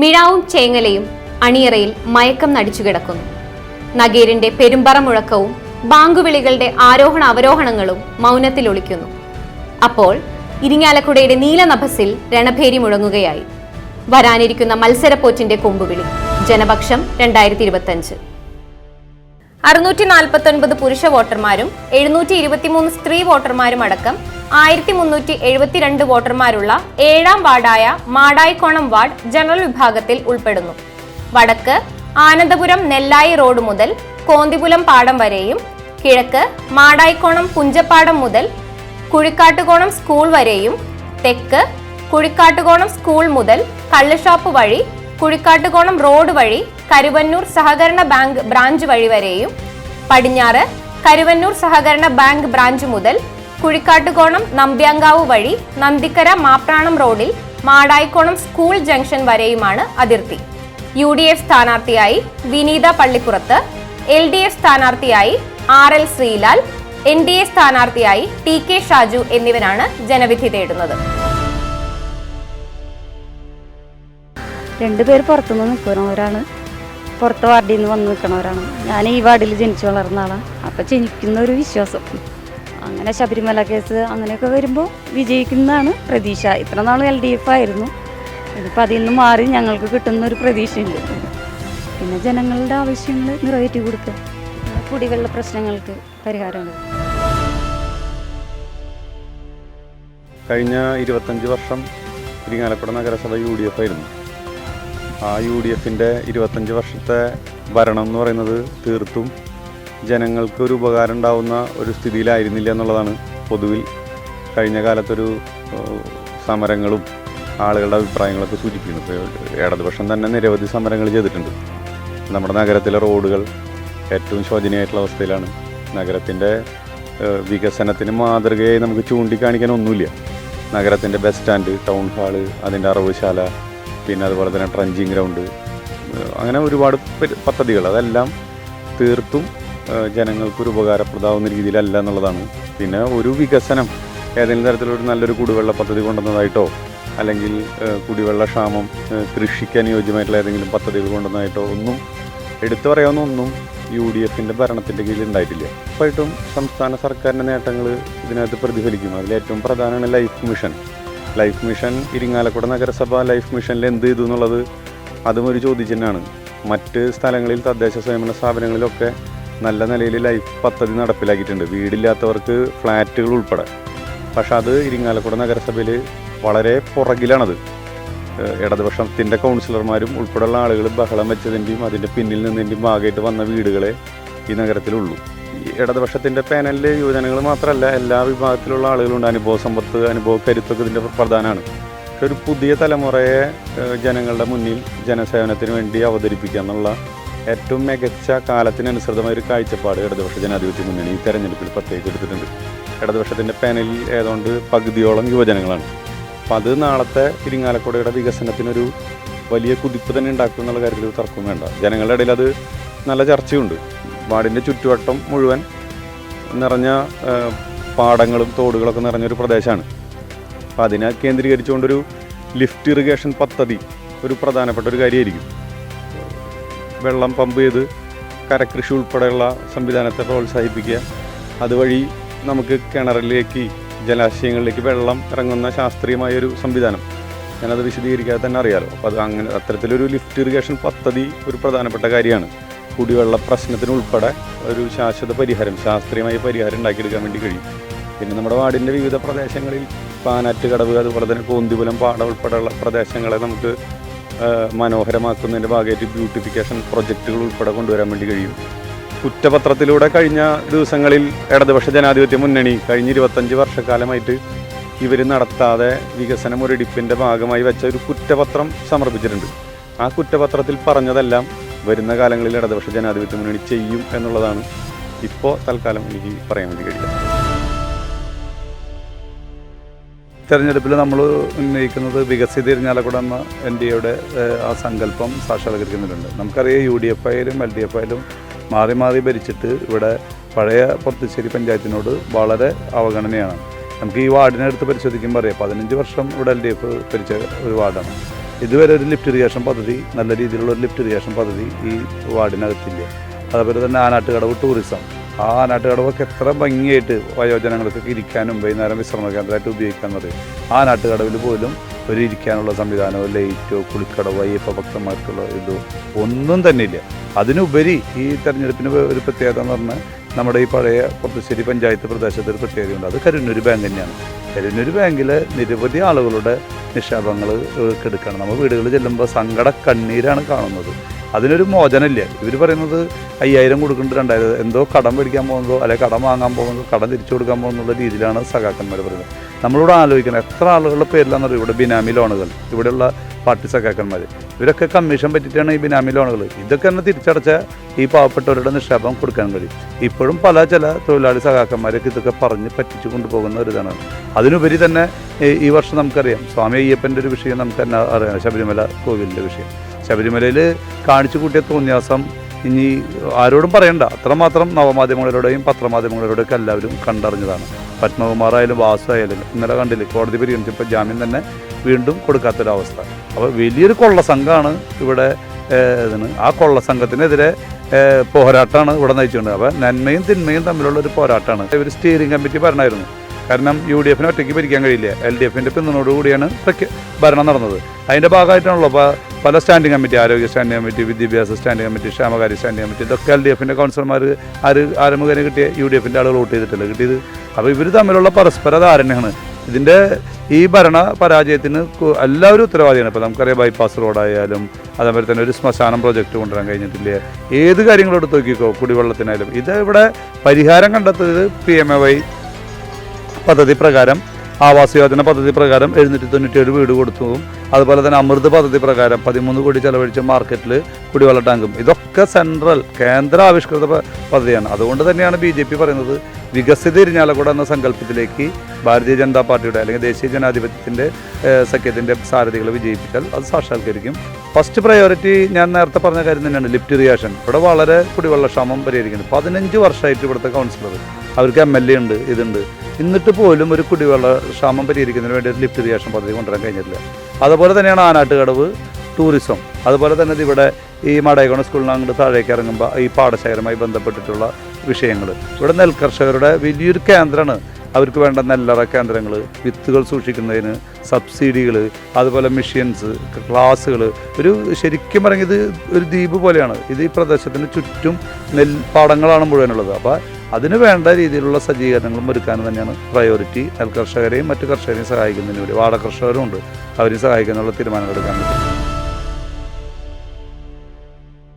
മിഴാവും ചേങ്ങലയും അണിയറയിൽ മയക്കം നടിച്ചു കിടക്കുന്നു. നഗീറിന്റെ പെരുമ്പറ മുഴക്കവും ബാങ്കുവിളികളുടെ ആരോഹണ അവരോഹണങ്ങളും മൗനത്തിൽ ഒളിക്കുന്നു. അപ്പോൾ ഇരിങ്ങാലക്കുടയുടെ നീലനഭസിൽ രണഭേരി മുഴങ്ങുകയായി. വരാനിരിക്കുന്ന മത്സരപ്പോറ്റിന്റെ കൊമ്പുവിളി. ജനപക്ഷം 2025. 649 പുരുഷ വോട്ടർമാരും 723 സ്ത്രീ വോട്ടർമാരും അടക്കം 1372 വോട്ടർമാരുള്ള 7ാം വാർഡായ മാടായിക്കോണം വാർഡ് ജനറൽ വിഭാഗത്തിൽ ഉൾപ്പെടുന്നു. വടക്ക് ആനന്ദപുരം നെല്ലായി റോഡ് മുതൽ കോന്തിപുലം പാടം വരെയും കിഴക്ക് മാടായിക്കോണം പുഞ്ചപ്പാടം മുതൽ കുഴിക്കാട്ടുകോണം സ്കൂൾ വരെയും തെക്ക് കുഴിക്കാട്ടുകോണം സ്കൂൾ മുതൽ കള്ളുഷോപ്പ് വഴി കുഴിക്കാട്ടുകോണം റോഡ് വഴി കരുവന്നൂർ സഹകരണ ബാങ്ക് ബ്രാഞ്ച് വഴി വരെയും പടിഞ്ഞാറ് കരുവന്നൂർ സഹകരണ ബാങ്ക് ബ്രാഞ്ച് മുതൽ കുഴിക്കാട്ടുകോണം നമ്പ്യാങ്കാവ് വഴി നന്ദിക്കര മാപ്രാണം റോഡിൽ മാടായിക്കോണം സ്കൂൾ ജംഗ്ഷൻ വരെയുമാണ് അതിർത്തി. UDF സ്ഥാനാർത്ഥിയായി വിനീത പള്ളിപ്പുറത്ത്, LDF സ്ഥാനാർത്ഥിയായി RL ശ്രീലാൽ, NDA സ്ഥാനാർത്ഥിയായി TK ഷാജു എന്നിവരാണ് ജനവിധി തേടുന്നത്. രണ്ടുപേർ പുറത്തുനിന്ന് നിൽക്കുന്നവരാണ്, പുറത്ത് വാർഡിൽ നിന്ന് വന്ന് നിൽക്കുന്നവരാണ്. ഞാൻ ഈ വാർഡിൽ ജനിച്ചു വളർന്ന ആളാണ്. അപ്പം ജനിക്കുന്ന ഒരു വിശ്വാസം, അങ്ങനെ ശബരിമല കേസ് അങ്ങനെയൊക്കെ വരുമ്പോൾ വിജയിക്കുന്നതാണ് പ്രതീക്ഷ. ഇത്ര നാളും LDF ആയിരുന്നു, ഇതിപ്പോൾ അതിൽ നിന്ന് മാറി ഞങ്ങൾക്ക് കിട്ടുന്ന ഒരു പ്രതീക്ഷയുണ്ട്. പിന്നെ ജനങ്ങളുടെ ആവശ്യങ്ങൾ നിറവേറ്റി കൊടുക്കുക, കുടിവെള്ള പ്രശ്നങ്ങൾക്ക് പരിഹാരമാണ്. കഴിഞ്ഞ 25 വർഷം ഇരിങ്ങാലക്കുട നഗരസഭ UDF ആയിരുന്നു. ആ UDFൻ്റെ 25 വർഷത്തെ ഭരണം എന്ന് പറയുന്നത് തീർത്തും ജനങ്ങൾക്ക് ഒരു ഉപകാരം ഉണ്ടാവുന്ന ഒരു സ്ഥിതിയിലായിരുന്നില്ല എന്നുള്ളതാണ് പൊതുവിൽ കഴിഞ്ഞ കാലത്തൊരു സമരങ്ങളും ആളുകളുടെ അഭിപ്രായങ്ങളൊക്കെ സൂചിപ്പിക്കുന്നു. ഇപ്പോൾ ഇടതുപക്ഷം തന്നെ നിരവധി സമരങ്ങൾ ചെയ്തിട്ടുണ്ട്. നമ്മുടെ നഗരത്തിലെ റോഡുകൾ ഏറ്റവും ശോചനീയമായിട്ടുള്ള അവസ്ഥയിലാണ്. നഗരത്തിൻ്റെ വികസനത്തിന് മാതൃകയായി നമുക്ക് ചൂണ്ടിക്കാണിക്കാൻ ഒന്നുമില്ല. നഗരത്തിൻ്റെ ബസ് സ്റ്റാൻഡ്, ടൗൺ ഹാള്, അതിൻ്റെ അറവുശാല, പിന്നെ അതുപോലെ തന്നെ ട്രഞ്ചിങ് ഗ്രൗണ്ട്, അങ്ങനെ ഒരുപാട് പദ്ധതികൾ, അതെല്ലാം തീർത്തും ജനങ്ങൾക്കൊരു ഉപകാരപ്രദമാവുന്ന രീതിയിലല്ല എന്നുള്ളതാണ്. പിന്നെ ഒരു വികസനം ഏതെങ്കിലും തരത്തിലൊരു നല്ലൊരു കുടിവെള്ള പദ്ധതി കൊണ്ടുവന്നതായിട്ടോ അല്ലെങ്കിൽ കുടിവെള്ള ക്ഷാമം, കൃഷിക്ക് അനുയോജ്യമായിട്ടുള്ള ഏതെങ്കിലും പദ്ധതികൾ കൊണ്ടുവന്നതായിട്ടോ ഒന്നും എടുത്തു പറയാവുന്ന ഒന്നും UDFൻ്റെ ഭരണത്തിൻ്റെ കീഴിൽ ഉണ്ടായിട്ടില്ല. ഉറപ്പായിട്ടും സംസ്ഥാന സർക്കാരിൻ്റെ നേട്ടങ്ങൾ ഇതിനകത്ത് പ്രതിഫലിക്കും. അതിലേറ്റവും പ്രധാനമാണ് ലൈഫ് മിഷൻ. ഇരിങ്ങാലക്കുട നഗരസഭ ലൈഫ് മിഷനിൽ എന്ത് ചെയ്തു എന്നുള്ളത് അതും ഒരു ചോദ്യചിഹ്നമാണ്. മറ്റ് സ്ഥലങ്ങളിൽ തദ്ദേശ സ്വയംഭരണ സ്ഥാപനങ്ങളിലൊക്കെ നല്ല നിലയിൽ ലൈഫ് പദ്ധതി നടപ്പിലാക്കിയിട്ടുണ്ട്, വീടില്ലാത്തവർക്ക് ഫ്ലാറ്റുകൾ ഉൾപ്പെടെ. പക്ഷെ അത് ഇരിങ്ങാലക്കുട നഗരസഭയിൽ വളരെ പുറകിലാണത്. ഇടതുപക്ഷത്തിൻ്റെ കൗൺസിലർമാരും ഉൾപ്പെടെയുള്ള ആളുകൾ ബഹളം വെച്ചതിൻ്റെയും അതിൻ്റെ പിന്നിൽ നിന്നതിൻ്റെയും ഭാഗമായിട്ട് വന്ന വീടുകളെ ഈ നഗരത്തിലുള്ളൂ. ഈ ഇടതുപക്ഷത്തിൻ്റെ പാനലിൽ യുവജനങ്ങൾ മാത്രമല്ല, എല്ലാ വിഭാഗത്തിലുള്ള ആളുകളുണ്ട്. അനുഭവസമ്പത്ത്, അനുഭവക്കരുത്തൊക്കെ ഇതിൻ്റെ പ്രധാനമാണ്. പക്ഷെ ഒരു പുതിയ തലമുറയെ ജനങ്ങളുടെ മുന്നിൽ ജനസേവനത്തിന് വേണ്ടി അവതരിപ്പിക്കുക എന്നുള്ള ഏറ്റവും മികച്ച കാലത്തിനനുസൃതമായ ഒരു കാഴ്ചപ്പാട് ഇടതുപക്ഷ ജനാധിപത്യ മുന്നണി ഈ തെരഞ്ഞെടുപ്പിൽ പ്രത്യേകിച്ച് എടുത്തിട്ടുണ്ട്. ഇടതുപക്ഷത്തിൻ്റെ പാനലിൽ ഏതാണ്ട് പകുതിയോളം യുവജനങ്ങളാണ്. അപ്പം അത് നാളത്തെ ഇരിങ്ങാലക്കുടയുടെ വികസനത്തിനൊരു വലിയ കുതിപ്പ് തന്നെ ഉണ്ടാക്കും എന്നുള്ള കാര്യത്തിൽ തർക്കം വേണ്ട. ജനങ്ങളുടെ ഇടയിൽ അത് നല്ല ചർച്ചയുണ്ട്. വാർഡിൻ്റെ ചുറ്റുവട്ടം മുഴുവൻ നിറഞ്ഞ പാടങ്ങളും തോടുകളൊക്കെ നിറഞ്ഞൊരു പ്രദേശമാണ്. അപ്പം അതിനെ കേന്ദ്രീകരിച്ചുകൊണ്ടൊരു ലിഫ്റ്റ് ഇറിഗേഷൻ പദ്ധതി ഒരു പ്രധാനപ്പെട്ട ഒരു കാര്യമായിരിക്കും. വെള്ളം പമ്പ് ചെയ്ത് കരകൃഷി ഉൾപ്പെടെയുള്ള സംവിധാനത്തെ പ്രോത്സാഹിപ്പിക്കുക, അതുവഴി നമുക്ക് കിണറിലേക്ക്, ജലാശയങ്ങളിലേക്ക് വെള്ളം ഇറങ്ങുന്ന ശാസ്ത്രീയമായൊരു സംവിധാനം. ഞാനത് വിശദീകരിക്കാതെ തന്നെ അറിയാമല്ലോ. അപ്പോൾ അത് അങ്ങനെ അത്തരത്തിലൊരു ലിഫ്റ്റ് ഇറിഗേഷൻ പദ്ധതി ഒരു പ്രധാനപ്പെട്ട കാര്യമാണ്. കുടിവെള്ള പ്രശ്നത്തിനുൾപ്പെടെ ഒരു ശാശ്വത പരിഹാരം, ശാസ്ത്രീയമായ പരിഹാരം ഉണ്ടാക്കിയെടുക്കാൻ വേണ്ടി കഴിയും. പിന്നെ നമ്മുടെ വാർഡിൻ്റെ വിവിധ പ്രദേശങ്ങളിൽ പാനാറ്റുകടവ്, അതുപോലെ തന്നെ കോന്തിപുലം പാടം ഉൾപ്പെടെയുള്ള പ്രദേശങ്ങളെ നമുക്ക് മനോഹരമാക്കുന്നതിൻ്റെ ഭാഗമായിട്ട് ബ്യൂട്ടിഫിക്കേഷൻ പ്രൊജക്റ്റുകൾ ഉൾപ്പെടെ കൊണ്ടുവരാൻ വേണ്ടി കഴിയും. കുറ്റപത്രത്തിലൂടെ കഴിഞ്ഞ ദിവസങ്ങളിൽ ഇടതുപക്ഷ ജനാധിപത്യ മുന്നണി കഴിഞ്ഞ 25 വർഷക്കാലമായിട്ട് ഇവർ നടത്താതെ വികസന മുരടിപ്പിൻ്റെ ഭാഗമായി വെച്ച ഒരു കുറ്റപത്രം സമർപ്പിച്ചിട്ടുണ്ട്. ആ കുറ്റപത്രത്തിൽ പറഞ്ഞതെല്ലാം വരുന്ന കാലങ്ങളിൽ ഇടതുപക്ഷ ജനാധിപത്യ മുന്നണി ചെയ്യും എന്നുള്ളതാണ് ഇപ്പോൾ തൽക്കാലം എനിക്ക് പറയാൻ വേണ്ടി കഴിയുക. തെരഞ്ഞെടുപ്പിൽ നമ്മൾ ഉന്നയിക്കുന്നത് വികസിത ഇരിങ്ങാലക്കുട എന്ന NDAയുടെ ആ സങ്കല്പം സാക്ഷാത്കരിക്കുന്നുണ്ട്. നമുക്കറിയാം UDF ആയാലും LDF ആയാലും മാറി മാറി ഭരിച്ചിട്ട് ഇവിടെ പഴയ പൊർത്തുശ്ശേരി പഞ്ചായത്തിനോട് വളരെ അവഗണനയാണ്. നമുക്ക് ഈ വാർഡിനടുത്ത് പരിശോധിക്കുമ്പോൾ അറിയാം, 15 വർഷം ഇവിടെ LDF ഭരിച്ച ഒരു വാർഡാണ്. ഇതുവരെ ഒരു ലിഫ്റ്റ് ഇറിഗേഷൻ പദ്ധതി, നല്ല രീതിയിലുള്ള ഒരു ലിഫ്റ്റ് ഇറിഗേഷൻ പദ്ധതി ഈ വാർഡിനകത്തില്ല. അതുപോലെ തന്നെ ആനാട്ടുകടവ് ടൂറിസം, ആ ആനാട്ടുകടവൊക്കെ എത്ര ഭംഗിയായിട്ട് വയോജനങ്ങൾക്കൊക്കെ ഇരിക്കാനും വൈകുന്നേരം വിശ്രമ കേന്ദ്രമായിട്ട് ഉപയോഗിക്കാൻ പറയും. ആ ആനാട്ടുകടവിൽ പോലും ഒരു ഇരിക്കാനുള്ള സംവിധാനമോ ലൈറ്റോ കുളിക്കടവോ അയ്യപ്പ ഭക്തന്മാർക്കുള്ള ഇതോ ഒന്നും തന്നെ ഇല്ല. അതിനുപരി ഈ തെരഞ്ഞെടുപ്പിന് ഒരു പ്രത്യേകത എന്ന് പറഞ്ഞാൽ നമ്മുടെ ഈ പഴയ കൊത്തശ്ശേരി പഞ്ചായത്ത് പ്രദേശത്ത് ഒരു പ്രത്യേകതയുണ്ട്. അത് കരുന്നൂർ ബാങ്ക് തന്നെയാണ്. കരുന്നൂർ ബാങ്കിൽ നിരവധി ആളുകളുടെ നിക്ഷേപങ്ങൾ എടുക്കണം. നമ്മൾ വീടുകളിൽ ചെല്ലുമ്പോൾ സങ്കട കണ്ണീരാണ് കാണുന്നത്. അതിനൊരു മോചനമില്ല. ഇവർ പറയുന്നത് 5000 കൊടുക്കുന്നുണ്ട്, 2000 എന്തോ കടം മേടിക്കാൻ പോകുന്നതോ അല്ലെങ്കിൽ കടം വാങ്ങാൻ പോകുന്നതോ കടം തിരിച്ചു കൊടുക്കാൻ പോകുന്നുള്ള രീതിയിലാണ് സഖാക്കന്മാർ പറയുന്നത്. നമ്മളിവിടെ ആലോചിക്കണം എത്ര ആളുകളുടെ പേരിലാണെന്നറിയും ഇവിടെ ബിനാമി ലോണുകൾ. ഇവിടെയുള്ള പാർട്ടി സഖാക്കന്മാർ ഇവരൊക്കെ കമ്മീഷൻ പറ്റിയിട്ടാണ് ഈ ബിനാമി ലോണുകൾ. ഇതൊക്കെ തന്നെ തിരിച്ചടച്ച ഈ പാവപ്പെട്ടവരുടെ നിക്ഷേപം കൊടുക്കാൻ കഴിയും. ഇപ്പോഴും ചില തൊഴിലാളി സഖാക്കന്മാരൊക്കെ ഇതൊക്കെ പറഞ്ഞ് പറ്റിച്ചു കൊണ്ടുപോകുന്ന ഒരു ഇതാണ്. അതിനുപരി തന്നെ ഈ വർഷം നമുക്കറിയാം സ്വാമി അയ്യപ്പൻ്റെ ഒരു വിഷയം നമുക്ക് തന്നെ അറിയാം, ശബരിമല കോവിലിൻ്റെ വിഷയം. ശബരിമലയിൽ കാണിച്ചു കൂട്ടിയ തോന്നിയാസം ഇനി ആരോടും പറയണ്ട, അത്രമാത്രം നവമാധ്യമങ്ങളിലൂടെയും പത്രമാധ്യമങ്ങളിലൂടെയൊക്കെ എല്ലാവരും കണ്ടറിഞ്ഞതാണ്. പത്മകുമാറായാലും വാസു ആയാലും ഇന്നലെ കണ്ടില്ല, കോടതി പരിഗണിച്ചപ്പോൾ ജാമ്യം തന്നെ വീണ്ടും കൊടുക്കാത്തൊരവസ്ഥ. അപ്പോൾ വലിയൊരു കൊള്ളസംഘമാണ് ഇവിടെ ഇതിന്. ആ കൊള്ളസംഘത്തിനെതിരെ പോരാട്ടമാണ് ഇവിടെ നയിച്ചുകൊണ്ട്. അപ്പോൾ നന്മയും തിന്മയും തമ്മിലുള്ള ഒരു പോരാട്ടമാണ്. ഒരു സ്റ്റിയറിംഗ് കമ്മിറ്റി ഭരണമായിരുന്നു. കാരണം UDF ഒറ്റയ്ക്ക് ഭരിക്കാൻ കഴിയില്ല. LDFൻ്റെ പിന്തുണയോടുകൂടിയാണ് ഭരണം നടന്നത്. അതിൻ്റെ ഭാഗമായിട്ടാണല്ലോ പല സ്റ്റാൻഡിംഗ് കമ്മിറ്റി, ആരോഗ്യ സ്റ്റാൻഡിംഗ് കമ്മിറ്റി, വിദ്യാഭ്യാസ സ്റ്റാൻഡിംഗ് കമ്മിറ്റി, ക്ഷേമകാര്യ സ്റ്റാൻഡിംഗ് കമ്മിറ്റി, ഇതൊക്കെ LDFൻ്റെ കൗൺസിലർമാർ ആരംഭകനെ കിട്ടിയ UDFൻ്റെ ആളുകൾ വോട്ട് ചെയ്തിട്ടില്ല കിട്ടിയത്. അപ്പോൾ ഇവർ തമ്മിലുള്ള പരസ്പര ധാരണയാണ് ഇതിൻ്റെ ഈ ഭരണ പരാജയത്തിന് എല്ലാവരും ഉത്തരവാദിയാണ്. ഇപ്പോൾ നമുക്കറിയാം ബൈപ്പാസ് റോഡായാലും അതേപോലെ തന്നെ ഒരു ശ്മശാനം പ്രോജക്റ്റ് കൊണ്ടുവരാൻ കഴിഞ്ഞിട്ടില്ല. ഏത് കാര്യങ്ങളും എടുത്ത് നോക്കിക്കോ, കുടിവെള്ളത്തിനായാലും ഇത് ഇവിടെ പരിഹാരം കണ്ടെത്തിയത് PMAY പദ്ധതി പ്രകാരം, ആവാസ് യോജന പദ്ധതി പ്രകാരം 797 വീട് കൊടുത്തതും അതുപോലെ തന്നെ അമൃത് പദ്ധതി പ്രകാരം 13 കോടി ചെലവഴിച്ച മാർക്കറ്റിൽ കുടിവെള്ള ടാങ്കും ഇതൊക്കെ കേന്ദ്ര ആവിഷ്കൃത പദ്ധതിയാണ്. അതുകൊണ്ട് തന്നെയാണ് BJP പറയുന്നത് വികസിത ഇരിഞ്ഞാലക്കുട എന്ന സങ്കല്പത്തിലേക്ക് ഭാരതീയ ജനതാ പാർട്ടിയുടെ അല്ലെങ്കിൽ ദേശീയ ജനാധിപത്യത്തിൻ്റെ സഖ്യത്തിൻ്റെ സാരഥികളെ വിജയിപ്പിച്ചാൽ അത് സാക്ഷാത്കരിക്കും. ഫസ്റ്റ് പ്രയോറിറ്റി ഞാൻ നേരത്തെ പറഞ്ഞ കാര്യം തന്നെയാണ് ലിഫ്റ്റ് ഇറിഗേഷൻ. ഇവിടെ വളരെ കുടിവെള്ളക്ഷാമം പരിഹരിക്കുന്നത്. 15 വർഷമായിട്ട് ഇവിടുത്തെ കൗൺസിലർ, അവർക്ക് MLA ഉണ്ട്, ഇതുണ്ട്, എന്നിട്ട് പോലും ഒരു കുടിവെള്ള ക്ഷാമം പരിഹരിക്കുന്നതിന് വേണ്ടി ഒരു ലിഫ്റ്റ് ഇറിഗേഷൻ പദ്ധതി കൊണ്ടുവരാൻ കഴിഞ്ഞിട്ടില്ല. അതുപോലെ തന്നെയാണ് ആനാട്ടുകടവ് ടൂറിസം. അതുപോലെ തന്നെ ഇവിടെ ഈ മടയക്കോണ സ്കൂളിൽ അങ്ങോട്ട് താഴേക്ക് ഇറങ്ങുമ്പോൾ ഈ പാടശേഖരമായി ബന്ധപ്പെട്ടിട്ടുള്ള വിഷയങ്ങൾ. ഇവിടെ നെൽകർഷകരുടെ വലിയൊരു കേന്ദ്രമാണ്. അവർക്ക് വേണ്ട നെല്ലറ കേന്ദ്രങ്ങൾ, വിത്തുകൾ സൂക്ഷിക്കുന്നതിന് സബ്സിഡികൾ, അതുപോലെ മെഷീൻസ്, ക്ലാസ്സുകൾ. ശരിക്കും പറഞ്ഞത് ഒരു ദ്വീപ് പോലെയാണ് ഇത്. ഈ പ്രദേശത്തിന് ചുറ്റും നെൽപ്പാടങ്ങളാണ് മുഴുവനുള്ളത്. അപ്പോൾ അതിന് വേണ്ട രീതിയിലുള്ള സജ്ജീകരണങ്ങളും ഒരുക്കാൻ തന്നെയാണ് പ്രയോറിറ്റി. നെൽകർഷകരെയും മറ്റു കർഷകരെയും സഹായിക്കുന്നതിന് വേണ്ടി വാടകർഷകരും ഉണ്ട്, അവരെയും സഹായിക്കാനുള്ള തീരുമാനങ്ങൾ എടുക്കാൻ വേണ്ടി.